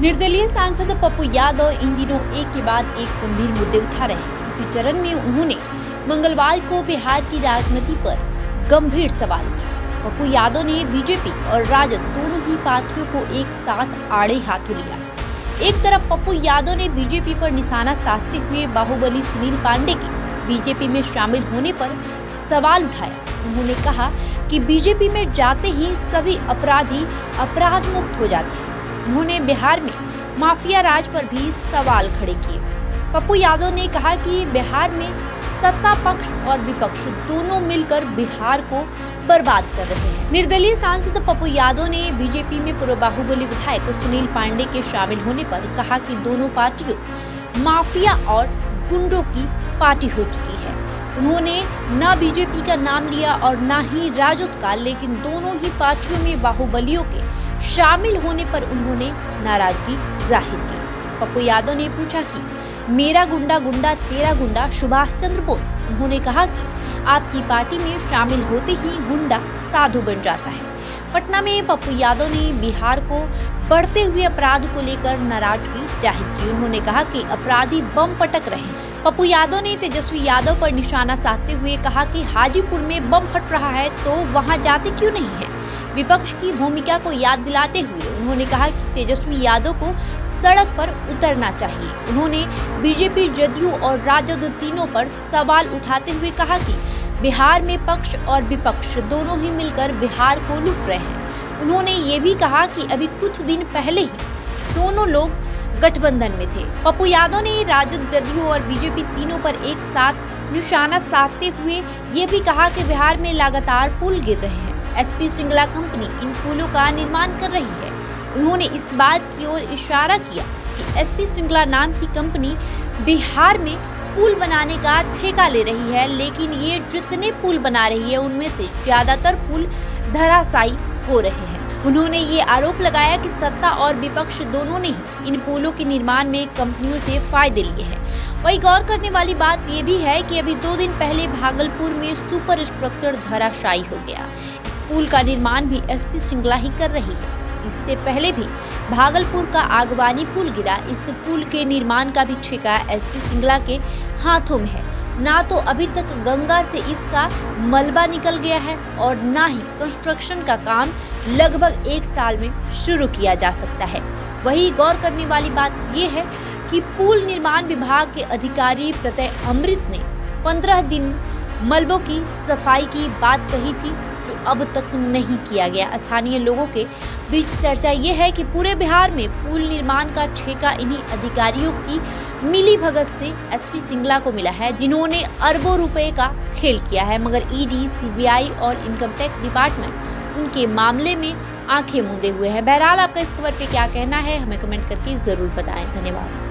निर्दलीय सांसद पप्पू यादव इन दिनों एक के बाद एक गंभीर मुद्दे उठा रहे हैं। इसी चरण में उन्होंने मंगलवार को बिहार की राजनीति पर गंभीर सवाल उठाया। पप्पू यादव ने बीजेपी और राजद दोनों ही पार्टियों को एक साथ आड़े हाथों लिया। एक तरफ पप्पू यादव ने बीजेपी पर निशाना साधते हुए बाहुबली सुनील पांडे के बीजेपी में शामिल होने पर सवाल उठाया। उन्होंने कहा कि बीजेपी में जाते ही सभी अपराधी अपराध मुक्त हो जाते हैं। उन्होंने बिहार में माफिया राज पर भी सवाल खड़े किए। पप्पू यादव ने कहा कि बिहार में सत्ता पक्ष और विपक्ष दोनों मिलकर बिहार को बर्बाद कर रहे हैं। निर्दलीय सांसद पप्पू यादव ने बीजेपी में पूर्व बाहुबली विधायक सुनील पांडे के शामिल होने पर कहा कि दोनों पार्टियों माफिया और गुंडों की पार्टी हो चुकी है। उन्होंने न बीजेपी का नाम लिया और न ही राजद का, लेकिन दोनों ही पार्टियों में बाहुबलियों के शामिल होने पर उन्होंने नाराजगी जाहिर की। पप्पू यादव ने पूछा कि मेरा गुंडा गुंडा तेरा गुंडा सुभाष चंद्र बोस। उन्होंने कहा कि आपकी पार्टी में शामिल होते ही गुंडा साधु बन जाता है। पटना में पप्पू यादव ने बिहार को बढ़ते हुए अपराध को लेकर नाराजगी जाहिर की। उन्होंने कहा कि अपराधी बम पटक रहे हैं। पप्पू यादव ने तेजस्वी यादव पर निशाना साधते हुए कहा कि हाजीपुर में बम फट रहा है तो वहां जाते क्यों नहीं है। विपक्ष की भूमिका को याद दिलाते हुए उन्होंने कहा कि तेजस्वी यादव को सड़क पर उतरना चाहिए। उन्होंने बीजेपी, जदयू और राजद तीनों पर सवाल उठाते हुए कहा कि बिहार में पक्ष और विपक्ष दोनों ही मिलकर बिहार को लूट रहे हैं। उन्होंने ये भी कहा कि अभी कुछ दिन पहले ही दोनों लोग गठबंधन में थे। पप्पू यादव ने राजद, जदयू और बीजेपी तीनों पर एक साथ निशाना साधते हुए ये भी कहा कि बिहार में लगातार पुल गिर रहे हैं। एसपी सिंगला कंपनी इन पुलों का निर्माण कर रही है। उन्होंने इस बात की ओर इशारा किया कि एसपी सिंगला नाम की कंपनी बिहार में पुल बनाने का ठेका ले रही है, लेकिन ये जितने पुल बना रही है उनमें से ज्यादातर पुल धराशायी हो रहे हैं। उन्होंने ये आरोप लगाया कि सत्ता और विपक्ष दोनों ने ही इन पुलों के निर्माण में कंपनियों से फायदे लिए हैं। वही गौर करने वाली बात ये भी है कि अभी 2 दिन पहले भागलपुर में सुपर स्ट्रक्चर धराशायी हो गया। इस पुल का निर्माण भी एसपी सिंगला ही कर रही है। इससे पहले भी भागलपुर का आगवानी पुल गिरा। इस पुल के निर्माण का भी ठेका एसपी सिंगला के हाथों में है। ना तो अभी तक गंगा से इसका मलबा निकल गया है और ना ही कंस्ट्रक्शन का काम लगभग 1 साल में शुरू किया जा सकता है। वही गौर करने वाली बात यह है कि पुल निर्माण विभाग के अधिकारी प्रत्यय अमृत ने 15 दिन मलबों की सफाई की बात कही थी, जो अब तक नहीं किया गया। स्थानीय लोगों के बीच चर्चा ये है कि पूरे बिहार में पुल निर्माण का ठेका इन्हीं अधिकारियों की मिली भगत से एसपी सिंगला को मिला है, जिन्होंने अरबों रुपए का खेल किया है। मगर ईडी, सीबीआई और इनकम टैक्स डिपार्टमेंट उनके मामले में आंखें मूंदे हुए हैं। बहरहाल आपका इस खबर पे क्या कहना है, हमें कमेंट करके जरूर बताएं। धन्यवाद।